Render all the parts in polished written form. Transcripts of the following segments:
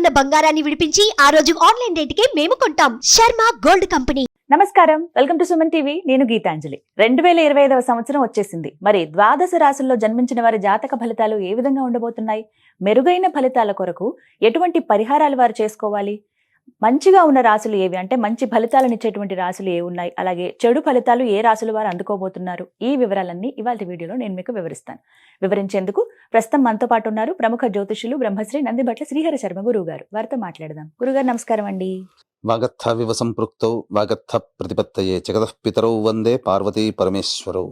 ఉన్న బంగారాన్ని విడిపించి ఆ రోజు ఆన్లైన్ రేటుకే మేము కొంటాం. Sharma gold company. నమస్కారం, వెల్కమ్ టు సుమన్ టీవీ. నేను గీతాంజలి. 2025వ సంవత్సరం వచ్చేసింది. మరి ద్వాదశ రాశుల్లో జన్మించిన వారి జాతక ఫలితాలు ఏ విధంగా ఉండబోతున్నాయి? మెరుగైన ఫలితాల కొరకు ఎటువంటి పరిహారాలు వారు చేసుకోవాలి? మంచిగా ఉన్న రాశులు ఏవి, అంటే మంచి ఫలితాలను ఇచ్చేటువంటి రాశులు ఏ ఉన్నాయి, అలాగే చెడు ఫలితాలు ఏ రాశులు వారు అందుకోబోతున్నారు, ఈ వివరాలన్నీ ఇవాళ వీడియోలో నేను మీకు వివరిస్తాను. వివరించేందుకు ప్రస్తుతం మనతో పాటు ఉన్నారు ప్రముఖ జ్యోతిషులు బ్రహ్మశ్రీ నందిబట్ల శ్రీహరి శర్మ గురువు గారు. వారితో మాట్లాడదాం. గురుగారు నమస్కారం అండి. వాగర్థ వివ సంపృక్తౌ వాగర్థ ప్రతిపత్తయే జగతః పితరౌ వందే పార్వతీ పరమేశ్వరౌ.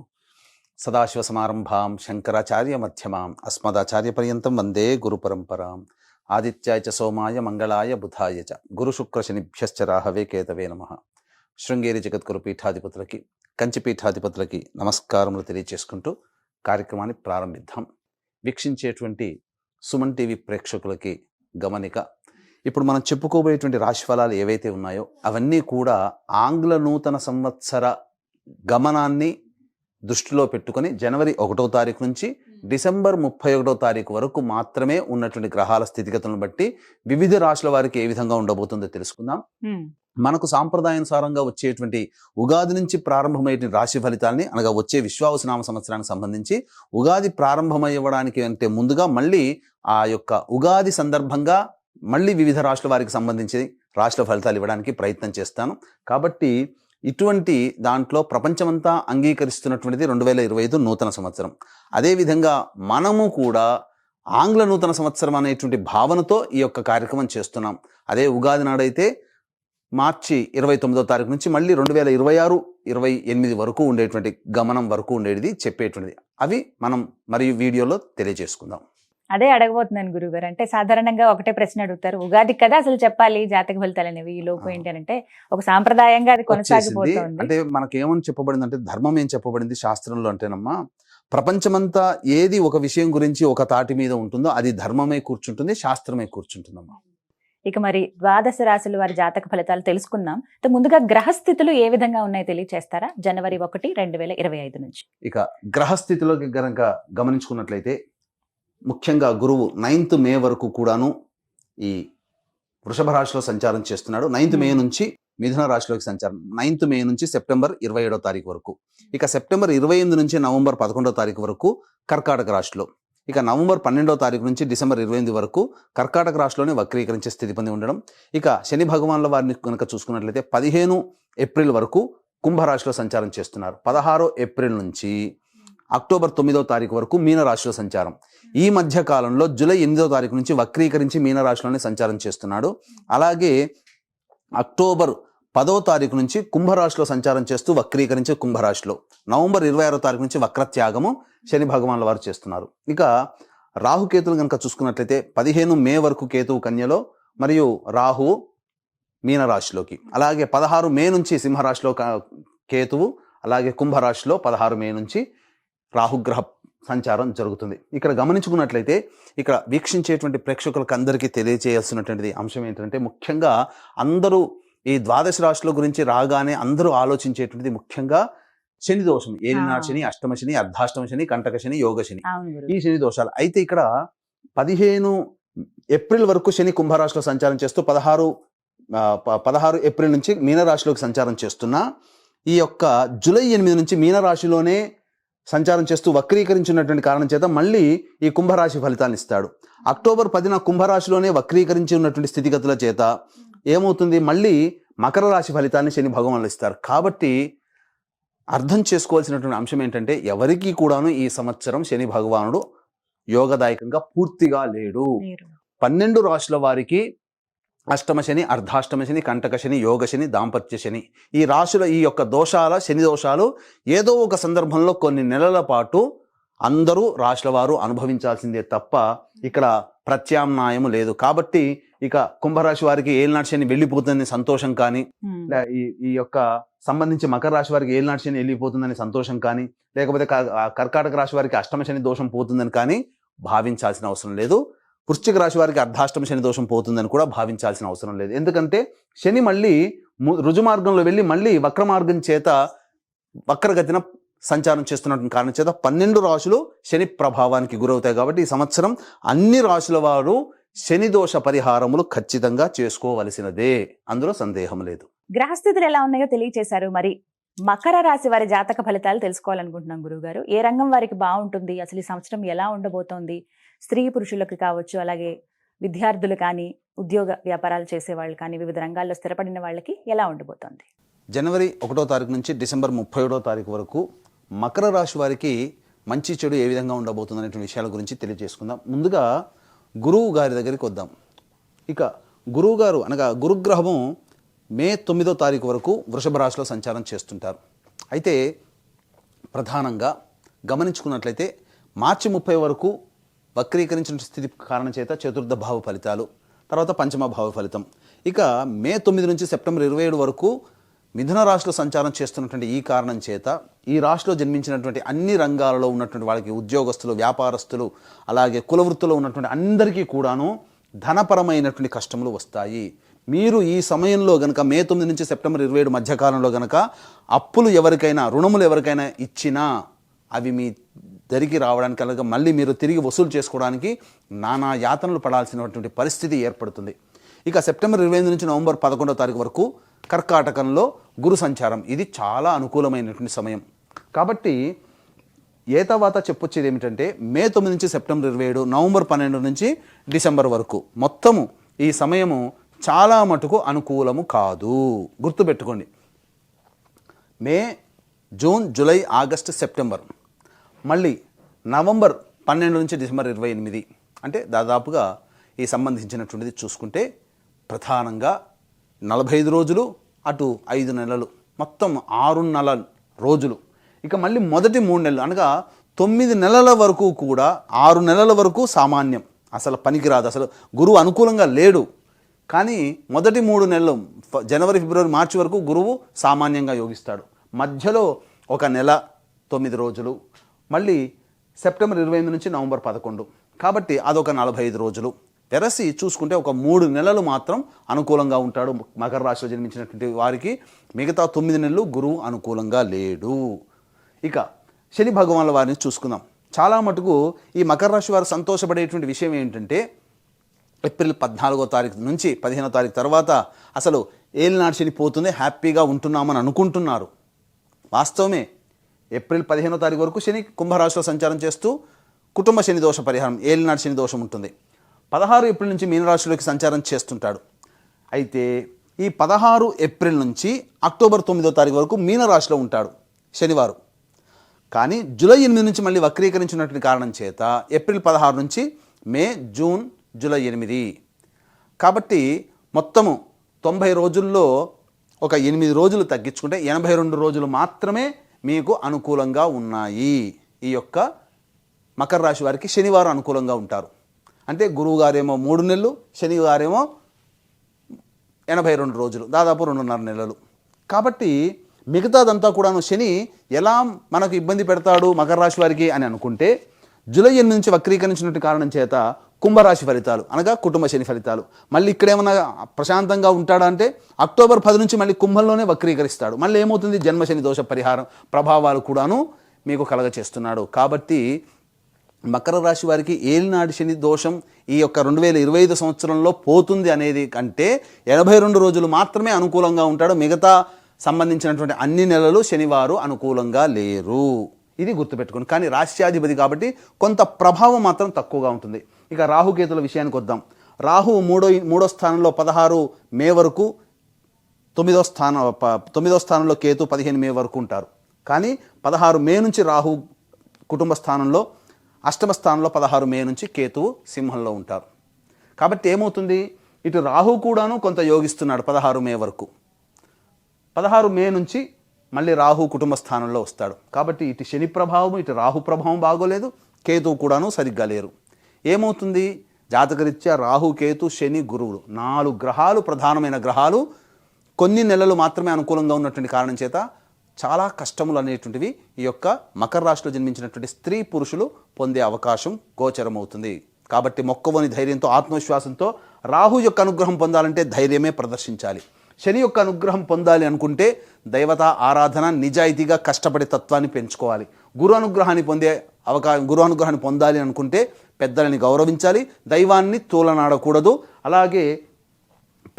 సదాశివ సమారంభాం శంకరాచార్య మధ్యమాం అస్మదాచార్య పర్యంతం వందే గురు పరంపరాం. ఆదిత్యాయ చ సోమాయ మంగళాయ బుధాయ చ గురు శుక్ర శనిభ్యశ్చ రాహవే కేతవే నమః. శృంగేరి జగద్గురు పీఠాధిపతులకి, కంచి పీఠాధిపతులకి నమస్కారములు తెలియజేసుకుంటూ కార్యక్రమాన్ని ప్రారంభిద్దాం. వీక్షించేటువంటి సుమన్ టీవీ ప్రేక్షకులకి గమనిక, ఇప్పుడు మనం చెప్పుకోబోయేటువంటి రాశి ఫలాలు ఏవైతే ఉన్నాయో అవన్నీ కూడా ఆంగ్ల నూతన సంవత్సర గమనాన్ని దృష్టిలో పెట్టుకొని జనవరి 1వ తారీఖు నుంచి డిసెంబర్ 31వ తారీఖు వరకు మాత్రమే ఉన్నటువంటి గ్రహాల స్థితిగతులను బట్టి వివిధ రాశుల వారికి ఏ విధంగా ఉండబోతుందో తెలుసుకుందాం. మనకు సాంప్రదాయానుసారంగా వచ్చేటువంటి ఉగాది నుంచి ప్రారంభమయ్యే రాశి ఫలితాలని, అనగా వచ్చే విశ్వావసునామ సంవత్సరానికి సంబంధించి ఉగాది ప్రారంభమయ్యడానికి అంటే ముందుగా మళ్ళీ ఆ యొక్క ఉగాది సందర్భంగా మళ్ళీ వివిధ రాశుల వారికి సంబంధించి రాశుల ఫలితాలు ఇవ్వడానికి ప్రయత్నం చేస్తాను. కాబట్టి ఇటువంటి దాంట్లో ప్రపంచమంతా అంగీకరిస్తున్నటువంటిది 2025 నూతన సంవత్సరం. అదేవిధంగా మనము కూడా ఆంగ్ల నూతన సంవత్సరం అనేటువంటి భావనతో ఈ యొక్క కార్యక్రమం చేస్తున్నాం. అదే ఉగాది నాడైతే మార్చి 29వ తారీఖు నుంచి మళ్ళీ 2026-28 వరకు ఉండేటువంటి గమనం వరకు ఉండేది చెప్పేటువంటిది. అవి మనం మరియు వీడియోలో తెలియజేసుకుందాం. అదే అడగబోతున్నాను గురుగారు. అంటే సాధారణంగా ఒకటే ప్రశ్న అడుగుతారు, ఉగాది కదా అసలు చెప్పాలి జాతక ఫలితాలు అనేవి, ఈ లోపు ఏంటి అంటే ఒక సాంప్రదాయంగా అది కొనసాగిపోతుంది. అంటే మనకేమని చెప్పబడింది అంటే, ధర్మం ఏం చెప్పబడింది శాస్త్రంలో అంటేనమ్మా, ప్రపంచమంతా ఏది ఒక విషయం గురించి ఒక తాటి మీద ఉంటుందో అది ధర్మమే కూర్చుంటుంది, శాస్త్రమే కూర్చుంటుందమ్మా. ఇక మరి ద్వాదశ రాశుల వారి జాతక ఫలితాలు తెలుసుకుందాం. ముందుగా గ్రహస్థితులు ఏ విధంగా ఉన్నాయో తెలియచేస్తారా? జనవరి 1, 2025 నుంచి. ఇక గ్రహస్థితిలోకి గనక గమనించుకున్నట్లయితే ముఖ్యంగా గురువు 9th మే వరకు కూడాను ఈ వృషభ రాశిలో సంచారం చేస్తున్నాడు. 9th మే నుంచి మిథున రాశిలోకి సంచారం, 9th మే నుంచి సెప్టెంబర్ 27వ తారీఖు వరకు. ఇక సెప్టెంబర్ 28 నుంచి నవంబర్ 11వ తారీఖు వరకు కర్కాటక రాశిలో. ఇక నవంబర్ 12వ తారీఖు నుంచి డిసెంబర్ 28 వరకు కర్కాటక రాశిలోనే వక్రీకరించే స్థితి పొంది ఉండడం. ఇక శని భగవాన్ల వారిని కనుక చూసుకున్నట్లయితే 15 ఏప్రిల్ వరకు కుంభరాశిలో సంచారం చేస్తున్నారు. 16 ఏప్రిల్ నుంచి అక్టోబర్ 9వ తారీఖు వరకు మీనరాశిలో సంచారం. ఈ మధ్య కాలంలో జూలై 8వ తారీఖు నుంచి వక్రీకరించి మీనరాశిలోనే సంచారం చేస్తున్నాడు. అలాగే అక్టోబర్ 10వ తారీఖు నుంచి కుంభరాశిలో సంచారం చేస్తూ వక్రీకరించి కుంభరాశిలో, నవంబర్ 26వ తారీఖు నుంచి వక్రత్యాగము శని భగవాన్ల వారు చేస్తున్నారు. ఇక రాహుకేతులు కనుక చూసుకున్నట్లయితే 15 మే వరకు కేతువు కన్యలో మరియు రాహువు మీనరాశిలోకి, అలాగే 16 మే నుంచి సింహరాశిలో కేతువు, అలాగే కుంభరాశిలో 16 మే నుంచి రాహుగ్రహ సంచారం జరుగుతుంది. ఇక్కడ గమనించుకున్నట్లయితే ఇక్కడ వీక్షించేటువంటి ప్రేక్షకులకు అందరికీ తెలియజేయాల్సినటువంటి అంశం ఏంటంటే, ముఖ్యంగా అందరూ ఈ ద్వాదశ రాశుల గురించి రాగానే అందరూ ఆలోచించేటువంటిది ముఖ్యంగా శని దోషం, ఏలినాడు శని, అష్టమ శని, అర్ధాష్టమ శని, కంటక శని, యోగ శని, ఈ శని దోషాలు. అయితే ఇక్కడ 15 ఏప్రిల్ వరకు శని కుంభరాశిలో సంచారం చేస్తూ 16 ఏప్రిల్ నుంచి మీనరాశిలోకి సంచారం చేస్తున్నా, ఈ యొక్క జూలై 8 నుంచి మీనరాశిలోనే సంచారం చేస్తూ వక్రీకరించినటువంటి కారణం చేత మళ్ళీ ఈ కుంభరాశి ఫలితాన్ని ఇస్తాడు. అక్టోబర్ 10న కుంభరాశిలోనే వక్రీకరించి ఉన్నటువంటి స్థితిగతుల చేత ఏమవుతుంది, మళ్ళీ మకర రాశి ఫలితాన్ని శని భగవానులు ఇస్తారు. కాబట్టి అర్థం చేసుకోవాల్సినటువంటి అంశం ఏంటంటే, ఎవరికి కూడాను ఈ సంవత్సరం శని భగవానుడు యోగదాయకంగా పూర్తిగా లేడు. 12 రాశుల వారికి అష్టమ శని, అర్ధాష్టమ శని, కంటక శని, యోగ శని, దాంపత్య శని, ఈ రాశుల ఈ యొక్క దోషాల శని దోషాలు ఏదో ఒక సందర్భంలో కొన్ని నెలల పాటు అందరూ రాశుల వారు అనుభవించాల్సిందే తప్ప ఇక్కడ ప్రత్యామ్నాయం లేదు. కాబట్టి ఇక కుంభరాశి వారికి ఏలినాటి శని వెళ్ళిపోతుందని సంతోషం కానీ, ఈ యొక్క సంబంధించి మకర రాశి వారికి ఏలినాటి శని వెళ్ళిపోతుందని సంతోషం కానీ, లేకపోతే కర్కాటక రాశి వారికి అష్టమ శని దోషం పోతుందని కానీ భావించాల్సిన అవసరం లేదు. వృశ్చిక రాశి వారికి అర్ధాష్టమ శని దోషం పోతుందని కూడా భావించాల్సిన అవసరం లేదు. ఎందుకంటే శని మళ్ళీ రుజుమార్గంలో వెళ్ళి మళ్ళీ వక్ర మార్గం చేత వక్రగతిన సంచారం చేస్తున్నటువంటి కారణం చేత 12 రాశులు శని ప్రభావానికి గురవుతాయి. కాబట్టి ఈ సంవత్సరం అన్ని రాశుల వారు శని దోష పరిహారములు ఖచ్చితంగా చేసుకోవలసినదే, అందులో సందేహం లేదు. గ్రహస్థితులు ఎలా ఉన్నాయో తెలియచేశారు. మరి మకర రాశి వారి జాతక ఫలితాలు తెలుసుకోవాలనుకుంటున్నాం గురువుగారు. ఏ రంగం వారికి బాగుంటుంది, అసలు ఈ సంవత్సరం ఎలా ఉండబోతోంది, స్త్రీ పురుషులకు కావచ్చు, అలాగే విద్యార్థులు కానీ, ఉద్యోగ వ్యాపారాలు చేసేవాళ్ళు కానీ, వివిధ రంగాల్లో స్థిరపడిన వాళ్ళకి ఎలా ఉండబోతోంది? జనవరి 1వ తారీఖు నుంచి డిసెంబర్ 31వ తారీఖు వరకు మకర రాశి వారికి మంచి చెడు ఏ విధంగా ఉండబోతుంది అనే విషయాల గురించి తెలియజేసుకుందాం. ముందుగా గురువు గారి దగ్గరికి వద్దాం. ఇక గురువు గారు అనగా గురుగ్రహము మే 9వ తారీఖు వరకు వృషభ రాశిలో సంచారం చేస్తుంటారు. అయితే ప్రధానంగా గమనించుకున్నట్లయితే మార్చి 30 వరకు వక్రీకరించిన స్థితి కారణం చేత చతుర్థ భావ ఫలితాలు, తర్వాత పంచమ భావ ఫలితం. ఇక మే 9 నుంచి సెప్టెంబర్ 27 వరకు మిథున రాశిలో సంచారం చేస్తున్నటువంటి ఈ కారణం చేత ఈ రాశిలో జన్మించినటువంటి అన్ని రంగాలలో ఉన్నటువంటి వాళ్ళకి, ఉద్యోగస్తులు, వ్యాపారస్తులు, అలాగే కులవృత్తిలో ఉన్నటువంటి అందరికీ కూడాను ధనపరమైనటువంటి కష్టములు వస్తాయి. మీరు ఈ సమయంలో గనక మే 9 నుంచి సెప్టెంబర్ 27 మధ్యకాలంలో గనక అప్పులు ఎవరికైనా, రుణములు ఎవరికైనా ఇచ్చినా అవి మీ దరికి రావడానికి, అలాగే మళ్ళీ మీరు తిరిగి వసూలు చేసుకోవడానికి నానా యాతనలు పడాల్సినటువంటి పరిస్థితి ఏర్పడుతుంది. ఇక సెప్టెంబర్ 25 నుంచి నవంబర్ 11వ తారీఖు వరకు కర్కాటకంలో గురు సంచారం. ఇది చాలా అనుకూలమైనటువంటి సమయం. కాబట్టి ఏతవాత చెప్పొచ్చేది ఏమిటంటే మే 9 నుంచి సెప్టెంబర్ 27, నవంబర్ 12 నుంచి డిసెంబర్ వరకు మొత్తము ఈ సమయము చాలా మటుకు అనుకూలము కాదు. గుర్తుపెట్టుకోండి. మే, జూన్, జూలై, ఆగస్టు, సెప్టెంబర్, మళ్ళీ నవంబర్ 12 నుంచి డిసెంబర్ 28, అంటే దాదాపుగా ఈ సంబంధించినటువంటిది చూసుకుంటే ప్రధానంగా 45 రోజులు, అటు 5 నెలలు, మొత్తం 6 రోజులు. ఇక మళ్ళీ మొదటి 3 నెలలు అనగా 9 నెలల వరకు కూడా, 6 నెలల వరకు సామాన్యం, అసలు పనికిరాదు, అసలు గురువు అనుకూలంగా లేడు. కానీ మొదటి 3 నెలలు జనవరి, ఫిబ్రవరి, మార్చి వరకు గురువు సామాన్యంగా యోగిస్తాడు. మధ్యలో 1 నెల 9 రోజులు, మళ్ళీ సెప్టెంబర్ 28 నుంచి నవంబర్ 11, కాబట్టి అదొక 45 రోజులు. వెరసి చూసుకుంటే ఒక 3 నెలలు మాత్రం అనుకూలంగా ఉంటాడు మకర రాశిలో జన్మించినటువంటి వారికి. మిగతా 9 నెలలు గురువు అనుకూలంగా లేడు. ఇక శని భగవానుల వారిని చూసుకుందాం. చాలా మటుకు ఈ మకర రాశి వారు సంతోషపడేటువంటి విషయం ఏంటంటే ఏప్రిల్ 14వ తారీఖు నుంచి 15వ తారీఖు తర్వాత అసలు ఏలినాడు శని పోతుంది, హ్యాపీగా ఉంటున్నామని అనుకుంటున్నారు. వాస్తవమే. ఏప్రిల్ 15వ తారీఖు వరకు శని కుంభరాశిలో సంచారం చేస్తూ కుటుంబ శని దోష పరిహారం, ఏలినాడు శని దోషం ఉంటుంది. 16 ఏప్రిల్ నుంచి మీనరాశిలోకి సంచారం చేస్తుంటాడు. అయితే ఈ 16 ఏప్రిల్ నుంచి అక్టోబర్ 9వ తారీఖు వరకు మీనరాశిలో ఉంటాడు శనివారు. కానీ జూలై 8 నుంచి మళ్ళీ వక్రీకరించినటువంటి కారణం చేత ఏప్రిల్ 16 నుంచి మే, జూన్, జూలై 8, కాబట్టి మొత్తము 90 రోజుల్లో ఒక 8 రోజులు తగ్గించుకుంటే 82 రోజులు మాత్రమే మీకు అనుకూలంగా ఉన్నాయి. ఈ యొక్క మకర రాశి వారికి శనివారం అనుకూలంగా ఉంటారు. అంటే గురువు గారేమో 3 నెలలు, శని గారేమో 82 రోజులు, దాదాపు 2.5 నెలలు. కాబట్టి మిగతాదంతా కూడాను శని ఎలా మనకు ఇబ్బంది పెడతాడు మకర రాశి వారికి అని అనుకుంటే జూలై 8 నుంచి వక్రీకరించినటువంటి కారణం చేత కుంభరాశి ఫలితాలు అనగా కుటుంబ శని ఫలితాలు. మళ్ళీ ఇక్కడేమన్నా ప్రశాంతంగా ఉంటాడా అంటే అక్టోబర్ 10 నుంచి మళ్ళీ కుంభంలోనే వక్రీకరిస్తాడు. మళ్ళీ ఏమవుతుంది, జన్మశని దోష పరిహారం ప్రభావాలు కూడాను మీకు కలగచేస్తున్నాడు. కాబట్టి మకర రాశి వారికి ఏలినాటి శని దోషం ఈ యొక్క 2025 సంవత్సరంలో పోతుంది అనేది కంటే 82 రోజులు మాత్రమే అనుకూలంగా ఉంటాడు. మిగతా సంబంధించినటువంటి అన్ని నెలలు శనివారు అనుకూలంగా లేరు. ఇది గుర్తుపెట్టుకోండి. కానీ రాశ్యాధిపతి కాబట్టి కొంత ప్రభావం మాత్రం తక్కువగా ఉంటుంది. ఇక రాహుకేతుల విషయానికి వద్దాం. రాహు మూడో స్థానంలో 16 మే వరకు, 9వ స్థానంలో కేతు 15 మే వరకు ఉంటారు. కానీ 16 మే నుంచి రాహు కుటుంబ స్థానంలో, అష్టమ స్థానంలో 16 మే నుంచి కేతువు సింహంలో ఉంటారు. కాబట్టి ఏమవుతుంది, ఇటు రాహు కూడాను కొంత యోగిస్తున్నాడు 16 మే వరకు. 16 మే నుంచి మళ్ళీ రాహు కుటుంబ స్థానంలో వస్తాడు. కాబట్టి ఇటు శని ప్రభావం, ఇటు రాహు ప్రభావం బాగోలేదు, కేతువు కూడాను సరిగ్గా లేరు. ఏమవుతుంది, జాతకరీత్యా రాహు, కేతు, శని, గురువులు 4 గ్రహాలు, ప్రధానమైన గ్రహాలు కొన్ని నెలలు మాత్రమే అనుకూలంగా ఉన్నటువంటి కారణం చేత చాలా కష్టములు అనేటువంటివి ఈ యొక్క మకర రాశిలో జన్మించినటువంటి స్త్రీ పురుషులు పొందే అవకాశం గోచరమవుతుంది. కాబట్టి మొక్కవని ధైర్యంతో, ఆత్మవిశ్వాసంతో రాహు యొక్క అనుగ్రహం పొందాలంటే ధైర్యమే ప్రదర్శించాలి. శని యొక్క అనుగ్రహం పొందాలి అనుకుంటే దైవత ఆరాధన, నిజాయితీగా కష్టపడే తత్వాన్ని పెంచుకోవాలి. గురు అనుగ్రహాన్ని పొందాలి అనుకుంటే పెద్దలని గౌరవించాలి, దైవాన్ని తూలనాడకూడదు. అలాగే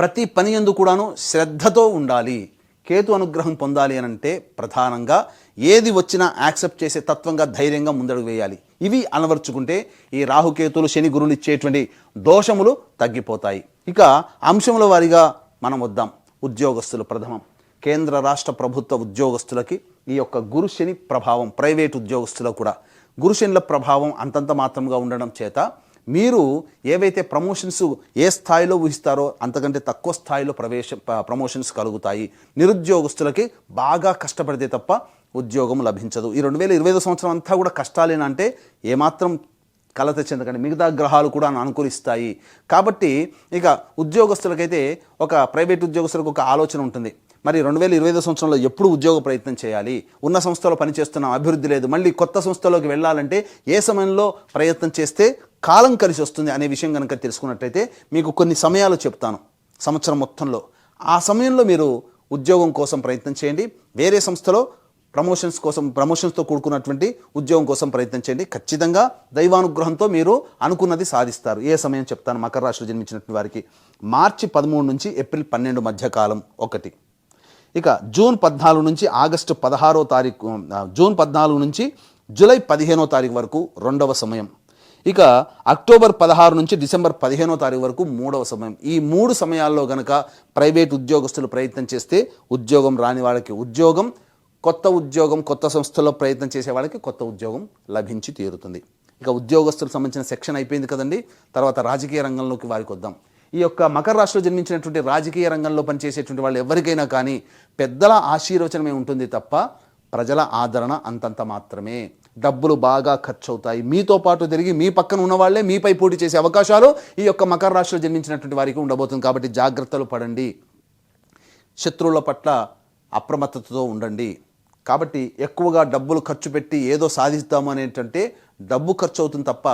ప్రతి పని యందు కూడాను శ్రద్ధతో ఉండాలి. కేతు అనుగ్రహం పొందాలి అని అంటే ప్రధానంగా ఏది వచ్చినా యాక్సెప్ట్ చేసే తత్వంగా ధైర్యంగా ముందడుగు వేయాలి. ఇవి అలవర్చుకుంటే ఈ రాహుకేతులు శని గురువులు ఇచ్చేటువంటి దోషములు తగ్గిపోతాయి. ఇక అంశముల వారీగా మనం వద్దాం. ఉద్యోగస్తులు ప్రథమం. కేంద్ర రాష్ట్ర ప్రభుత్వ ఉద్యోగస్తులకి ఈ యొక్క గురు శని ప్రభావం, ప్రైవేట్ ఉద్యోగస్తులకు కూడా గురు శనిల ప్రభావం అంతంత మాత్రంగా ఉండడం చేత మీరు ఏవైతే ప్రమోషన్స్ ఏ స్థాయిలో ఊహిస్తారో అంతకంటే తక్కువ స్థాయిలో ప్రమోషన్స్ కలుగుతాయి. నిరుద్యోగస్తులకి బాగా కష్టపడితే తప్ప ఉద్యోగం లభించదు. ఈ 2025 సంవత్సరం అంతా కూడా కష్టాలేనా అంటే ఏమాత్రం కలత చెందకండి, మిగతా గ్రహాలు కూడా అనుకూలిస్తాయి. కాబట్టి ఇక ఉద్యోగస్తులకైతే ఒక ప్రైవేట్ ఉద్యోగస్తులకు ఒక ఆలోచన ఉంటుంది. మరి 2025 సంవత్సరంలో ఎప్పుడు ఉద్యోగ ప్రయత్నం చేయాలి, ఉన్న సంస్థలో పనిచేస్తున్నాం, అభివృద్ధి లేదు, మళ్ళీ కొత్త సంస్థలోకి వెళ్ళాలంటే ఏ సమయంలో ప్రయత్నం చేస్తే కాలం కలిసి వస్తుంది అనే విషయం కనుక తెలుసుకున్నట్టయితే మీకు కొన్ని సమయాలు చెప్తాను సంవత్సరం మొత్తంలో. ఆ సమయంలో మీరు ఉద్యోగం కోసం ప్రయత్నం చేయండి. వేరే సంస్థలో ప్రమోషన్స్తో కూడుకున్నటువంటి ఉద్యోగం కోసం ప్రయత్నం చేయండి. ఖచ్చితంగా దైవానుగ్రహంతో మీరు అనుకున్నది సాధిస్తారు. ఏ సమయం చెప్తాను. మకర రాశిలో జన్మించినటువంటి వారికి మార్చి 13 నుంచి ఏప్రిల్ 12 మధ్యకాలం ఒకటి. ఇక జూన్ 14 నుంచి ఆగస్టు 16వ తారీఖు, జూన్ 14 నుంచి జూలై 15వ తారీఖు వరకు రెండవ సమయం. ఇక అక్టోబర్ 16 నుంచి డిసెంబర్ 15వ తారీఖు వరకు మూడవ సమయం. ఈ 3 సమయాల్లో గనక ప్రైవేట్ ఉద్యోగస్తులు ప్రయత్నం చేస్తే ఉద్యోగం రాని వాళ్ళకి ఉద్యోగం, కొత్త ఉద్యోగం కొత్త సంస్థలో ప్రయత్నం చేసే వాళ్ళకి కొత్త ఉద్యోగం లభించి తీరుతుంది. ఇక ఉద్యోగస్తులకు సంబంధించిన సెక్షన్ అయిపోయింది కదండి. తర్వాత రాజకీయ రంగంలోకి వారికి వద్దాం. ఈ యొక్క మకర రాశిలో జన్మించినటువంటి రాజకీయ రంగంలో పనిచేసేటువంటి వాళ్ళు ఎవరికైనా కానీ పెద్దల ఆశీర్వచనమే ఉంటుంది తప్ప ప్రజల ఆదరణ అంతంత మాత్రమే. డబ్బులు బాగా ఖర్చు అవుతాయి. మీతో పాటు తిరిగి మీ పక్కన ఉన్న వాళ్ళే మీపై పోటీ చేసే అవకాశాలు ఈ యొక్క మకర రాశిలో జన్మించినటువంటి వారికి ఉండబోతుంది. కాబట్టి జాగ్రత్తలు పడండి. శత్రువుల పట్ల అప్రమత్తతతో ఉండండి. కాబట్టి ఎక్కువగా డబ్బులు ఖర్చు పెట్టి ఏదో సాధిస్తాము అనేటంటే డబ్బు ఖర్చు అవుతుంది తప్ప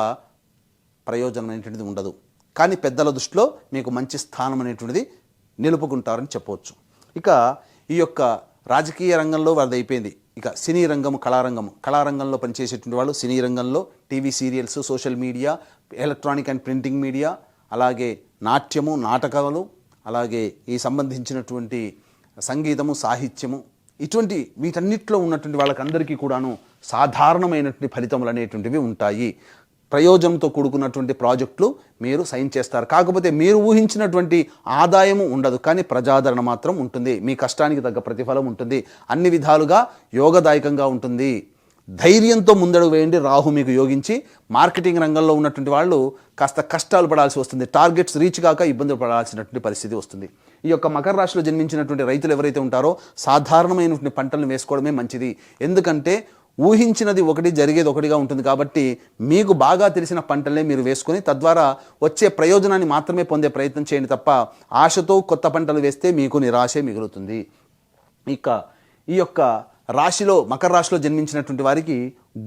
ప్రయోజనం అనేటువంటిది ఉండదు. కానీ పెద్దల దృష్టిలో మీకు మంచి స్థానం అనేటువంటిది నిలుపుకుంటారని చెప్పవచ్చు. ఇక ఈ యొక్క రాజకీయ రంగంలో వారిది అయిపోయింది. ఇక సినీ రంగము, కళారంగంలో పనిచేసేటువంటి వాళ్ళు సినీ రంగంలో TV serials, social media, electronic and printing media, అలాగే నాట్యము, నాటకాలు, అలాగే ఈ సంబంధించినటువంటి సంగీతము, సాహిత్యము, ఇటువంటి వీటన్నిటిలో ఉన్నటువంటి వాళ్ళకందరికీ కూడాను సాధారణమైనటువంటి ఫలితములు అనేటువంటివి ఉంటాయి. ప్రయోజనంతో కూడుకున్నటువంటి ప్రాజెక్టులు మీరు సైన్ చేస్తారు. కాకపోతే మీరు ఊహించినటువంటి ఆదాయము ఉండదు, కానీ ప్రజాదరణ మాత్రం ఉంటుంది. మీ కష్టానికి తగ్గ ప్రతిఫలం ఉంటుంది. అన్ని విధాలుగా యోగదాయకంగా ఉంటుంది. ధైర్యంతో ముందడుగు వేయండి. రాహు మీకు యోగించి మార్కెటింగ్ రంగంలో ఉన్నటువంటి వాళ్ళు కాస్త కష్టాలు పడాల్సి వస్తుంది. టార్గెట్స్ రీచ్ కాక ఇబ్బందులు పడాల్సినటువంటి పరిస్థితి వస్తుంది. ఈ యొక్క మకర రాశిలో జన్మించినటువంటి రైతులు ఎవరైతే ఉంటారో సాధారణమైనటువంటి పంటలను వేసుకోవడమే మంచిది. ఎందుకంటే ఊహించినది ఒకటి, జరిగేది ఒకటిగా ఉంటుంది. కాబట్టి మీకు బాగా తెలిసిన పంటలనే మీరు వేసుకొని తద్వారా వచ్చే ప్రయోజనాన్ని మాత్రమే పొందే ప్రయత్నం చేయండి తప్ప ఆశతో కొత్త పంటలు వేస్తే మీకు నిరాశే మిగులుతుంది. ఇక ఈ యొక్క రాశిలో, మకర రాశిలో జన్మించినటువంటి వారికి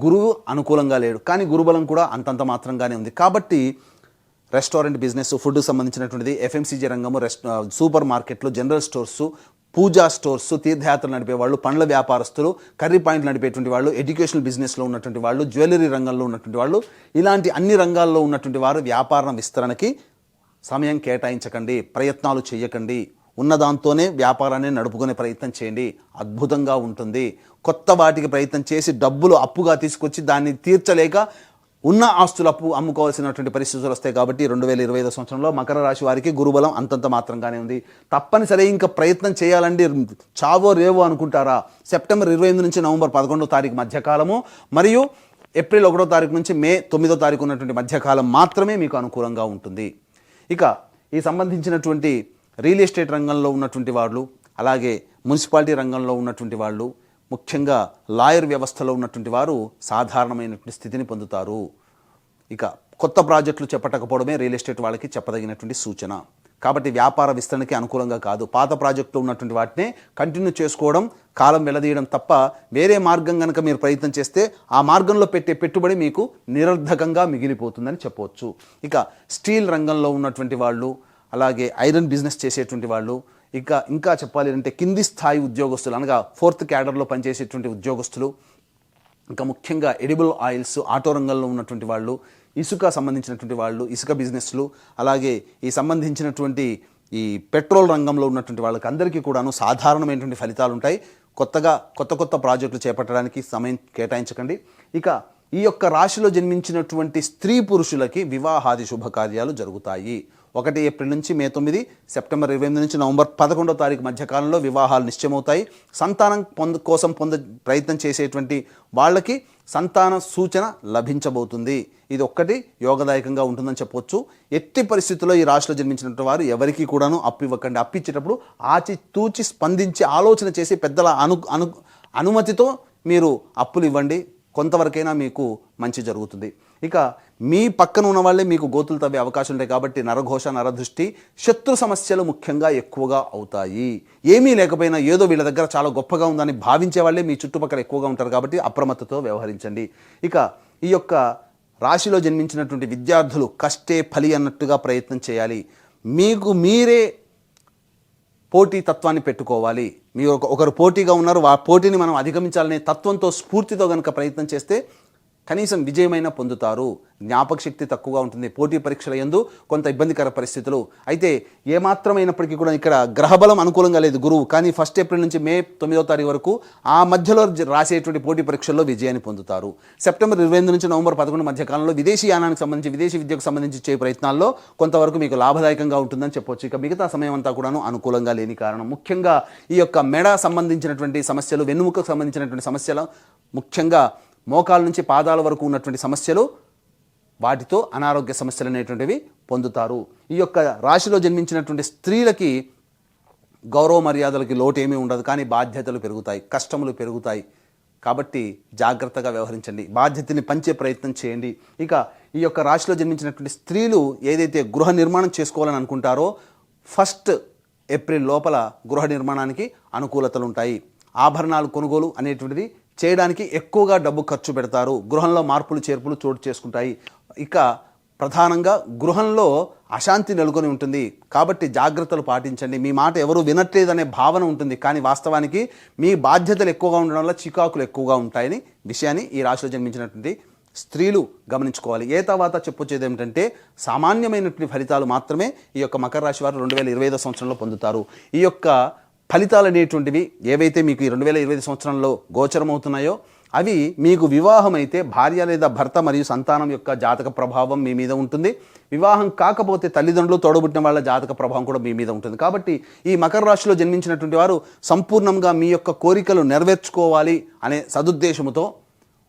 గురువు అనుకూలంగా లేడు, కానీ గురుబలం కూడా అంతంత మాత్రంగానే ఉంది. కాబట్టి రెస్టారెంట్ బిజినెస్, ఫుడ్కి సంబంధించినటువంటిది, ఎఫ్ఎంసీజీ రంగము, సూపర్ మార్కెట్లు, జనరల్ స్టోర్సు, పూజా స్టోర్సు, తీర్థయాత్రలు నడిపేవాళ్ళు, పండ్ల వ్యాపారస్తులు, కర్రీ పాయింట్లు నడిపేటువంటి వాళ్ళు, ఎడ్యుకేషనల్ బిజినెస్లో ఉన్నటువంటి వాళ్ళు, జ్యువెలరీ రంగంలో ఉన్నటువంటి వాళ్ళు, ఇలాంటి అన్ని రంగాల్లో ఉన్నటువంటి వారు వ్యాపార విస్తరణకి సమయం కేటాయించకండి, ప్రయత్నాలు చేయకండి. ఉన్నదాంతోనే వ్యాపారాన్ని నడుపుకునే ప్రయత్నం చేయండి. అద్భుతంగా ఉంటుంది. కొత్త వాటికి ప్రయత్నం చేసి డబ్బులు అప్పుగా తీసుకొచ్చి దాన్ని తీర్చలేక ఉన్న ఆస్తులు అమ్ముకోవాల్సినటువంటి పరిస్థితులు వస్తాయి. కాబట్టి 2025 సంవత్సరంలో మకర రాశి వారికి గురుబలం అంతంత మాత్రంగానే ఉంది. తప్పనిసరి ఇంకా ప్రయత్నం చేయాలండి. చావో రేవో అనుకుంటారా? సెప్టెంబర్ 28 నుంచి నవంబర్ 11వ తారీఖు మధ్యకాలము మరియు ఏప్రిల్ 1వ తారీఖు నుంచి మే 9వ తారీఖు ఉన్నటువంటి మధ్యకాలం మాత్రమే మీకు అనుకూలంగా ఉంటుంది. ఇక ఈ సంబంధించినటువంటి రియల్ ఎస్టేట్ రంగంలో ఉన్నటువంటి వాళ్ళు, అలాగే మున్సిపాలిటీ రంగంలో ఉన్నటువంటి వాళ్ళు, ముఖ్యంగా లాయర్ వ్యవస్థలో ఉన్నటువంటి వారు సాధారణమైనటువంటి స్థితిని పొందుతారు. ఇక కొత్త ప్రాజెక్టులు చేపట్టకపోవడమే రియల్ ఎస్టేట్ వాళ్ళకి చెప్పదగినటువంటి సూచన. కాబట్టి వ్యాపార విస్తరణకి అనుకూలంగా కాదు. పాత ప్రాజెక్టులు ఉన్నటువంటి వాటినే కంటిన్యూ చేసుకోవడం, కాలం వెలదీయడం తప్ప వేరే మార్గం కనుక మీరు ప్రయత్నం చేస్తే ఆ మార్గంలో పెట్టే పెట్టుబడి మీకు నిరర్ధకంగా మిగిలిపోతుందని చెప్పవచ్చు. ఇక స్టీల్ రంగంలో ఉన్నటువంటి వాళ్ళు, అలాగే ఐరన్ బిజినెస్ చేసేటువంటి వాళ్ళు, ఇంకా చెప్పాలి అంటే కింది స్థాయి ఉద్యోగస్తులు అనగా 4th క్యాడర్లో పనిచేసేటువంటి ఉద్యోగస్తులు, ఇంకా ముఖ్యంగా ఎడిబుల్ ఆయిల్స్, ఆటో రంగంలో ఉన్నటువంటి వాళ్ళు, ఇసుక సంబంధించినటువంటి వాళ్ళు, ఇసుక బిజినెస్లు, అలాగే ఈ సంబంధించినటువంటి ఈ పెట్రోల్ రంగంలో ఉన్నటువంటి వాళ్ళకి అందరికీ కూడాను సాధారణమైనటువంటి ఫలితాలు ఉంటాయి. కొత్త ప్రాజెక్టులు చేపట్టడానికి సమయం కేటాయించకండి. ఇక ఈ యొక్క రాశిలో జన్మించినటువంటి స్త్రీ పురుషులకి వివాహాది శుభకార్యాలు జరుగుతాయి. 1 ఏప్రిల్ నుంచి మే 9, సెప్టెంబర్ 28 నుంచి నవంబర్ 11వ తారీఖు మధ్యకాలంలో వివాహాలు నిశ్చయమవుతాయి. సంతానం కోసం ప్రయత్నం చేసేటువంటి వాళ్ళకి సంతాన సూచన లభించబోతుంది. ఇది ఒక్కటి యోగదాయకంగా ఉంటుందని చెప్పొచ్చు. ఎట్టి పరిస్థితుల్లో ఈ రాశిలో జన్మించినటువంటి వారు ఎవరికి కూడాను అప్పు ఇవ్వకండి. అప్పు ఇచ్చేటప్పుడు ఆచితూచి స్పందించి ఆలోచన చేసి పెద్దల అనుమతితో మీరు అప్పులు ఇవ్వండి. కొంతవరకైనా మీకు మంచి జరుగుతుంది. ఇక మీ పక్కన ఉన్న వాళ్ళే మీకు గోతులు తవ్వే అవకాశం ఉంటాయి కాబట్టి నరఘోష, నరదృష్టి, శత్రు సమస్యలు ముఖ్యంగా ఎక్కువగా అవుతాయి. ఏమీ లేకపోయినా ఏదో వీళ్ళ దగ్గర చాలా గొప్పగా ఉందని భావించే వాళ్ళే మీ చుట్టుపక్కల ఎక్కువగా ఉంటారు కాబట్టి అప్రమత్తతో వ్యవహరించండి. ఇక ఈ యొక్క రాశిలో జన్మించినటువంటి విద్యార్థులు కష్టే ఫలి అన్నట్టుగా ప్రయత్నం చేయాలి. మీకు మీరే పోటీ తత్వాన్ని పెట్టుకోవాలి. మీరు ఒకరు పోటీగా ఉన్నారు, ఆ పోటీని మనం అధిగమించాలనే తత్వంతో స్ఫూర్తితో కనుక ప్రయత్నం చేస్తే కనీసం విజయమైన పొందుతారు. జ్ఞాపక శక్తి తక్కువగా ఉంటుంది. పోటీ పరీక్షల యందు కొంత ఇబ్బందికర పరిస్థితులు అయితే ఏమాత్రమైనప్పటికీ కూడా ఇక్కడ గ్రహబలం అనుకూలంగా లేదు గురువు, కానీ 1 ఏప్రిల్ నుంచి మే 9వ తారీఖు వరకు ఆ మధ్యలో రాసేటువంటి పోటీ పరీక్షల్లో విజయాన్ని పొందుతారు. సెప్టెంబర్ 28 నుంచి నవంబర్ 11 మధ్య కాలంలో విదేశీ యానానికి సంబంధించి, విదేశీ విద్యకు సంబంధించి చే ప్రయత్నాల్లో కొంతవరకు మీకు లాభదాయకంగా ఉంటుందని చెప్పొచ్చు. ఇక మిగతా సమయం అంతా కూడాను అనుకూలంగా లేని కారణం ముఖ్యంగా ఈ యొక్క మెడ సంబంధించినటువంటి సమస్యలు, వెన్నుముకకు సంబంధించినటువంటి సమస్యలు, ముఖ్యంగా మోకాల నుంచి పాదాల వరకు ఉన్నటువంటి సమస్యలు, వాటితో అనారోగ్య సమస్యలు అనేటువంటివి పొందుతారు. ఈ యొక్క రాశిలో జన్మించినటువంటి స్త్రీలకి గౌరవ మర్యాదలకి లోటు ఏమీ ఉండదు, కానీ బాధ్యతలు పెరుగుతాయి, కష్టములు పెరుగుతాయి. కాబట్టి జాగ్రత్తగా వ్యవహరించండి, బాధ్యతని పంచే ప్రయత్నం చేయండి. ఇక ఈ యొక్క రాశిలో జన్మించినటువంటి స్త్రీలు ఏదైతే గృహ నిర్మాణం చేసుకోవాలని అనుకుంటారో 1 ఏప్రిల్ లోపల గృహ నిర్మాణానికి అనుకూలతలు ఉంటాయి. ఆభరణాలు కొనుగోలు అనేటువంటిది చేయడానికి ఎక్కువగా డబ్బు ఖర్చు పెడతారు. గృహంలో మార్పులు చేర్పులు చోటు చేసుకుంటాయి. ఇక ప్రధానంగా గృహంలో అశాంతి నెలకొని ఉంటుంది కాబట్టి జాగ్రత్తలు పాటించండి. మీ మాట ఎవరు వినట్లేదనే భావన ఉంటుంది, కానీ వాస్తవానికి మీ బాధ్యతలు ఎక్కువగా ఉండడం వల్ల చికాకులు ఎక్కువగా ఉంటాయని విషయాన్ని ఈ రాశిలో జన్మించినటువంటి స్త్రీలు గమనించుకోవాలి. తర్వాత చెప్పొచ్చేది ఏమిటంటే సామాన్యమైనటువంటి ఫలితాలు మాత్రమే ఈ యొక్క మకర రాశి వారు 2025 సంవత్సరంలో పొందుతారు. ఈ యొక్క ఫలితాలు అనేటువంటివి ఏవైతే మీకు ఈ 2025 సంవత్సరంలో గోచరమవుతున్నాయో అవి మీకు వివాహం అయితే భార్య లేదా భర్త మరియు సంతానం యొక్క జాతక ప్రభావం మీ మీద ఉంటుంది. వివాహం కాకపోతే తల్లిదండ్రులు, తోడబుట్టిన వాళ్ళ జాతక ప్రభావం కూడా మీ మీద ఉంటుంది. కాబట్టి ఈ మకర రాశిలో జన్మించినటువంటి వారు సంపూర్ణంగా మీ యొక్క కోరికలు నెరవేర్చుకోవాలి అనే సదుద్దేశంతో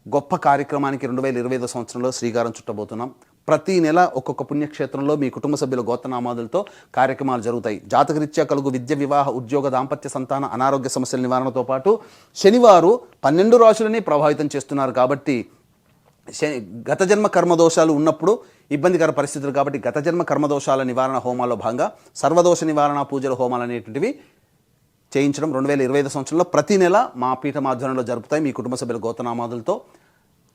గొప్ప కార్యక్రమానికి 2025 సంవత్సరంలో శ్రీకారం చుట్టబోతున్నాం. ప్రతి నెల ఒక్కొక్క పుణ్యక్షేత్రంలో మీ కుటుంబ సభ్యుల గోత్రనామాదులతో కార్యక్రమాలు జరుగుతాయి. జాతకరీత్యా కలుగు విద్య, వివాహ, ఉద్యోగ, దాంపత్య, సంతాన, అనారోగ్య సమస్యల నివారణతో పాటు శనివారు 12 రాశులని ప్రభావితం చేస్తున్నారు కాబట్టి గత జన్మ కర్మదోషాలు ఉన్నప్పుడు ఇబ్బందికర పరిస్థితులు కాబట్టి గత జన్మ కర్మదోషాల నివారణ హోమాల్లో భాగంగా సర్వదోష నివారణ పూజల హోమాలు అనేటువంటివి చేయించడం 2025 సంవత్సరంలో ప్రతి నెల మా పీఠం ఆధ్వర్యంలో జరుపుతాయి మీ కుటుంబ సభ్యుల గోత్రనామాదులతో.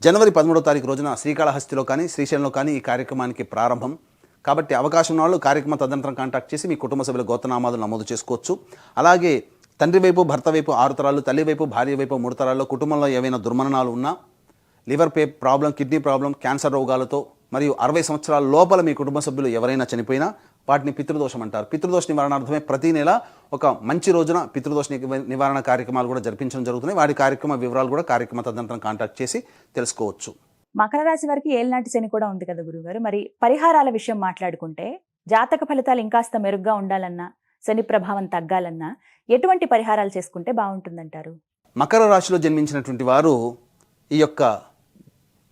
జనవరి 13వ తారీఖు రోజున శ్రీకాళహస్తిలో కానీ శ్రీశైలంలో కానీ ఈ కార్యక్రమానికి ప్రారంభం కాబట్టి అవకాశం ఉన్న వాళ్ళు కార్యక్రమ తదనంతరం కాంటాక్ట్ చేసి మీ కుటుంబ సభ్యుల గోత్రనామాదులు నమోదు చేసుకోవచ్చు. అలాగే తండ్రి వైపు, భర్త వైపు 6 తరాలు, తల్లి వైపు, భార్య వైపు 3 తరాల్లో కుటుంబంలో ఏవైనా దుర్మరణాలు ఉన్నా, liver problem, kidney problem, cancer రోగాలతో మరియు 60 సంవత్సరాల లోపల మీ కుటుంబ సభ్యులు ఎవరైనా చనిపోయినా వాటిని పితృదోషం అంటారు. పితృదోష నివారణార్థమే ప్రతి నెల ఒక మంచి రోజున పితృదోష నివారణ కార్యక్రమాలు కూడా జరిపించడం జరుగుతున్నాయి. వాటి కార్యక్రమ వివరాలు కూడా కార్యక్రమ తదనంతరం కాంటాక్ట్ చేసి తెలుసుకోవచ్చు. మకర రాశి వారికి ఏళ్ళనాటి శని కూడా ఉంది కదా గురుగారు, మరి పరిహారాల విషయం మాట్లాడుకుంటే జాతక ఫలితాలు ఇంకాస్త మెరుగ్గా ఉండాలన్నా, శని ప్రభావం తగ్గాలన్నా ఎటువంటి పరిహారాలు చేసుకుంటే బాగుంటుందంటారు? మకర రాశిలో జన్మించినటువంటి వారు ఈ యొక్క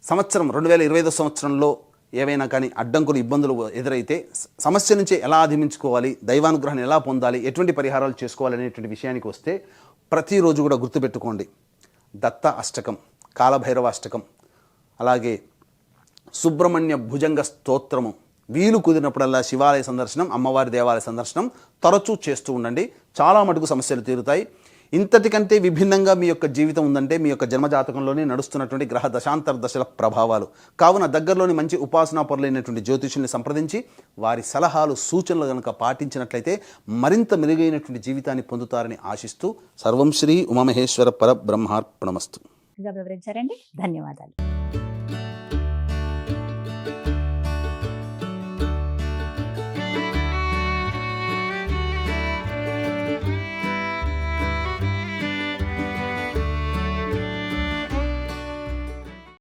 సంవత్సరం 2025 సంవత్సరంలో ఏవైనా కానీ అడ్డంకులు, ఇబ్బందులు ఎదురైతే సమస్య నుంచి ఎలా అధిగమించుకోవాలి, దైవానుగ్రహాన్ని ఎలా పొందాలి, ఎటువంటి పరిహారాలు చేసుకోవాలి అనేటువంటి విషయానికి వస్తే ప్రతిరోజు కూడా గుర్తుపెట్టుకోండి. దత్త అష్టకం, కాలభైరవ అష్టకం, అలాగే సుబ్రహ్మణ్య భుజంగ స్తోత్రము, వీలు కుదిరినప్పుడల్లా శివాలయ సందర్శనం, అమ్మవారి దేవాలయ సందర్శనం తరచూ చేస్తూ ఉండండి. చాలా మటుకు సమస్యలు తీరుతాయి. ఇంతటికంటే విభిన్నంగా మీ యొక్క జీవితం ఉందంటే మీ యొక్క జన్మజాతకంలోనే నడుస్తున్నటువంటి గ్రహ దశాంతర దశల ప్రభావాలు. కావున దగ్గరలోని మంచి ఉపాసనా పరులైనటువంటి జ్యోతిషుల్ని సంప్రదించి వారి సలహాలు, సూచనలు కనుక పాటించినట్లయితే మరింత మెరుగైనటువంటి జీవితాన్ని పొందుతారని ఆశిస్తూ సర్వం శ్రీ ఉమామహేశ్వర పరబ్రహ్మార్పణమస్తు. వివరించారండి, ధన్యవాదాలు.